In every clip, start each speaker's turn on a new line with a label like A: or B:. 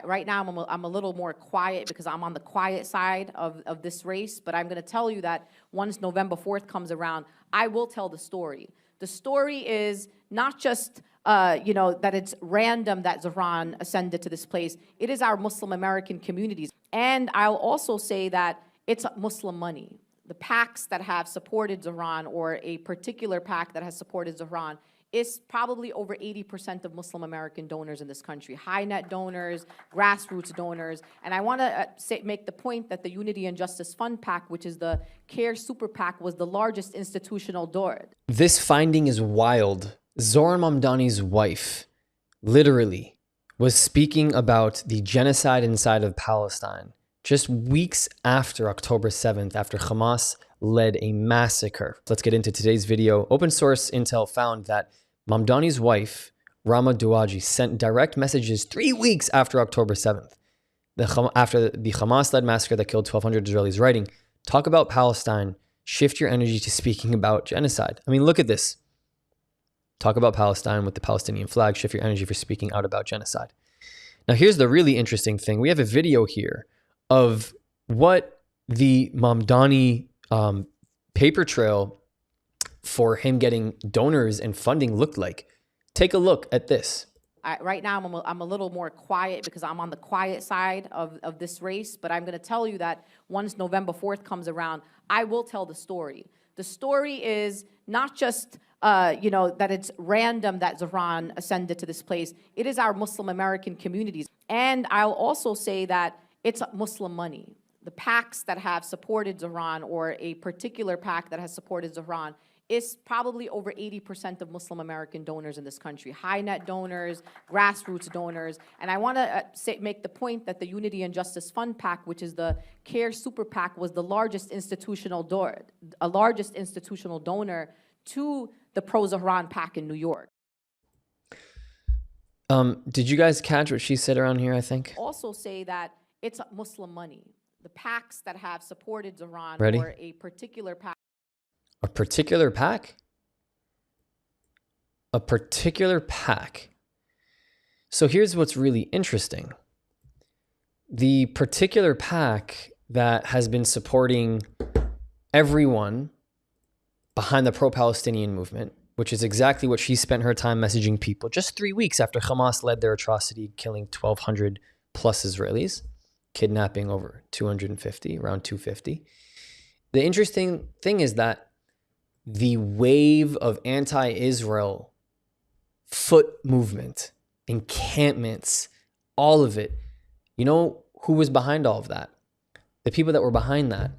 A: Right now I'm a little more quiet because I'm on the quiet side of this race, but I'm going to tell you that once November 4th comes around, I will tell the story. The story is not just that it's random that Zahran ascended to this place. It is our Muslim American communities. And I'll also say that it's Muslim money. The PACs that have supported Zahran, or a particular PAC that has supported Zahran, is probably over 80% of Muslim American donors in this country, high net donors, grassroots donors. And I want to make the point that the Unity and Justice Fund PAC, which is the CARE Super PAC, was the largest institutional donor.
B: This finding is wild. Zohran Mamdani's wife literally was speaking about the genocide inside of Palestine just weeks after October 7th, after Hamas led a massacre. Let's get into today's video. Open source intel found that Mamdani's wife, Rama Douaji, sent direct messages 3 weeks after October 7th, after the Hamas-led massacre that killed 1,200 Israelis, writing, "Talk about Palestine, shift your energy to speaking about genocide." I mean, look at this. Talk about Palestine with the Palestinian flag, shift your energy for speaking out about genocide. Now, here's the really interesting thing. We have a video here of what the Mamdani paper trail for him getting donors and funding looked like. Take a look at this.
A: Right now I'm a little more quiet because I'm on the quiet side of this race, but I'm going to tell you that once November 4th comes around, I will tell the story. The story is not just that it's random that Zahran ascended to this place. It is our Muslim American communities. And I'll also say that it's Muslim money. The PACs that have supported Zahran, or a particular PAC that has supported Zahran, is probably over 80% of Muslim American donors in this country, high net donors, grassroots donors. And I want to make the point that the Unity and Justice Fund PAC, which is the CARE Super PAC, was the largest institutional donor to the pro-Zahran PAC in New York.
B: Did you guys catch what she said around here, I think?
A: Also say that it's Muslim money. The PACs that have supported Zahran,
B: Ready?
A: or a particular PAC.
B: A particular PAC? A particular PAC. So here's what's really interesting. The particular PAC that has been supporting everyone behind the pro-Palestinian movement, which is exactly what she spent her time messaging people just 3 weeks after Hamas led their atrocity, killing 1,200 plus Israelis, kidnapping over 250, around 250. The interesting thing is that the wave of anti-Israel foot movement, encampments, all of it, you know who was behind all of that? The people that were behind that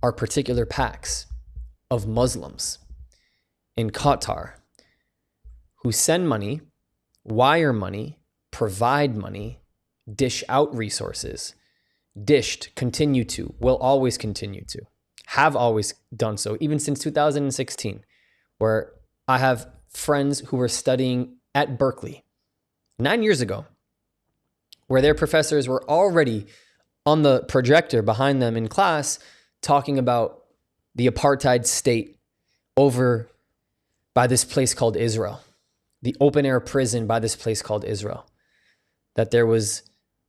B: are particular PACs of Muslims in Qatar who send money, wire money, provide money, dish out resources, dished, continue to, will always continue to, have always done so, even since 2016, where I have friends who were studying at Berkeley 9 years ago, where their professors were already on the projector behind them in class talking about the apartheid state over by this place called Israel, the open air prison by this place called Israel, that there was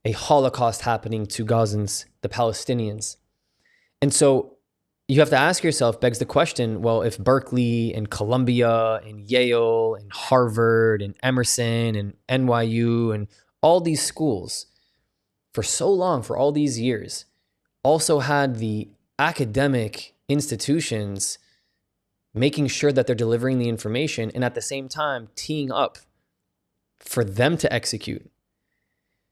B: a Holocaust happening to Gazans, the Palestinians. And so you have to ask yourself, begs the question, well, if Berkeley and Columbia and Yale and Harvard and Emerson and NYU and all these schools for so long, for all these years, also had the academic institutions making sure that they're delivering the information and at the same time teeing up for them to execute,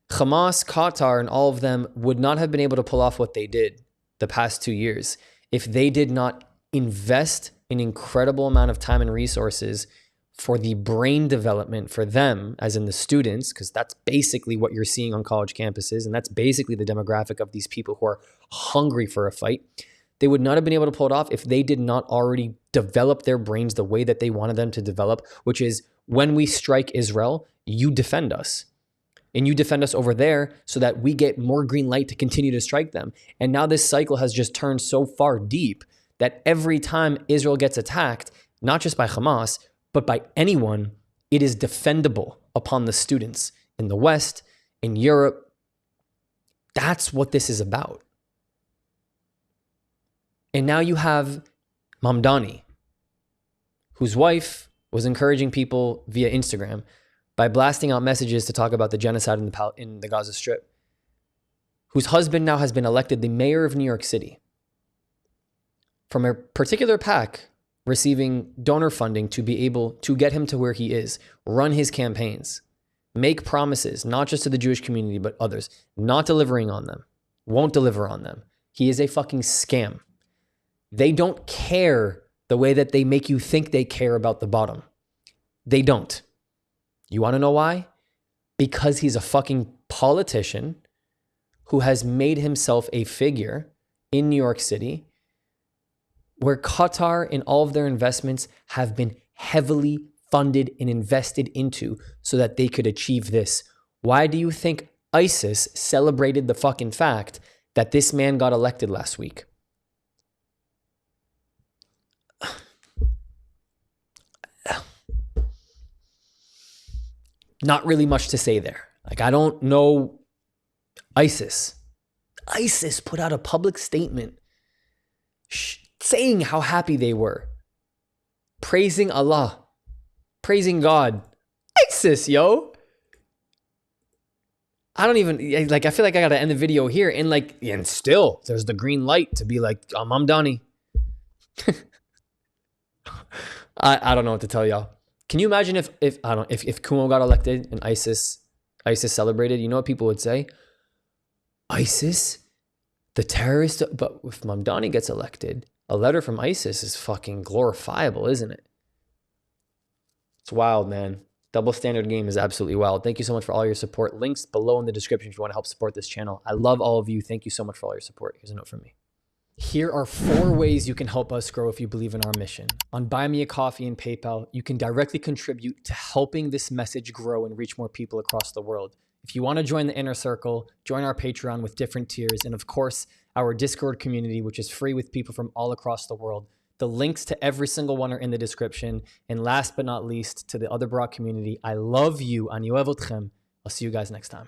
B: Hamas, Qatar, and all of them would not have been able to pull off what they did the past 2 years if they did not invest an incredible amount of time and resources for the brain development for them, as in the students, because that's basically what you're seeing on college campuses, and that's basically the demographic of these people who are hungry for a fight. They would not have been able to pull it off if they did not already develop their brains the way that they wanted them to develop, which is when we strike Israel, you defend us. And you defend us over there so that we get more green light to continue to strike them. And now this cycle has just turned so far deep that every time Israel gets attacked, not just by Hamas, but by anyone, it is defendable upon the students in the West, in Europe, That's what this is about. And now you have Mamdani, whose wife was encouraging people via Instagram by blasting out messages to talk about the genocide in the Gaza Strip, whose husband now has been elected the mayor of New York City from a particular PAC receiving donor funding to be able to get him to where he is, run his campaigns, make promises, not just to the Jewish community, but others, not delivering on them, won't deliver on them. He is a fucking scam. They don't care the way that they make you think they care about the bottom. They don't. You want to know why? Because he's a fucking politician who has made himself a figure in New York City where Qatar and all of their investments have been heavily funded and invested into so that they could achieve this. Why do you think ISIS celebrated the fucking fact that this man got elected last week? Not really much to say there. Like, I don't know ISIS. ISIS put out a public statement saying how happy they were, praising Allah, praising God. ISIS, yo. I don't even, like, I feel like I got to end the video here and still there's the green light to be like, I'm Mamdani. I don't know what to tell y'all. Can you imagine if Kumo got elected and ISIS celebrated? You know what people would say? ISIS, the terrorist. But if Mamdani gets elected, a letter from ISIS is fucking glorifiable, isn't it? It's wild, man. Double standard game is absolutely wild. Thank you so much for all your support. Links below in the description if you want to help support this channel. I love all of you. Thank you so much for all your support. Here's a note from me. Here are 4 ways you can help us grow if you believe in our mission. On Buy Me a Coffee and PayPal, you can directly contribute to helping this message grow and reach more people across the world. If you want to join the inner circle, join our Patreon with different tiers, and of course, our Discord community, which is free with people from all across the world. The links to every single one are in the description. And last but not least, to the Other Brock community, I love you. Ani ohev otchem. I'll see you guys next time.